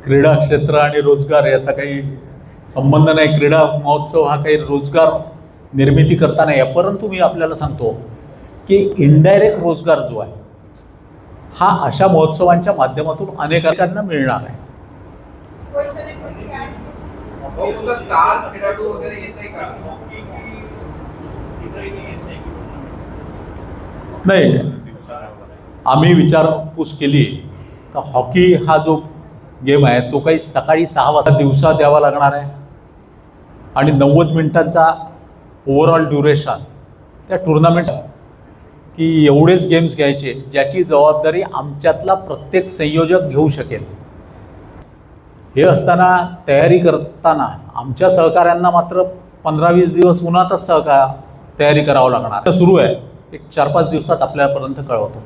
क्रीडा क्षेत्र आणि रोजगार याचा काही संबंध नाही. क्रीडा महोत्सव हा काही रोजगार निर्मिती करता नाही आहे, परंतु मी आपल्याला सांगतो की इनडायरेक्ट रोजगार जो आहे हा अशा महोत्सवांच्या माध्यमातून अनेकांना मिळणार आहे. नाही, आम्ही विचारपूस केली तर हॉकी हा जो गेम आहे तो काही सकाळी 6 वाजता दिवसा द्यावा लागणार आहे आणि 90 मिनिटांचा ओव्हरऑल ड्युरेशन त्या टुर्नामेंट की एवढेच गेम्स घ्यायचे ज्याची जबाबदारी आमच्यातला प्रत्येक संयोजक घेऊ शकेल. हे असताना तयारी करताना आमच्या सहकाऱ्यांना मात्र 15-20 दिवस उन्हातच तयारी करावं लागणार. सुरू आहे, एक 4-5 दिवसात आपल्यापर्यंत कळवतो.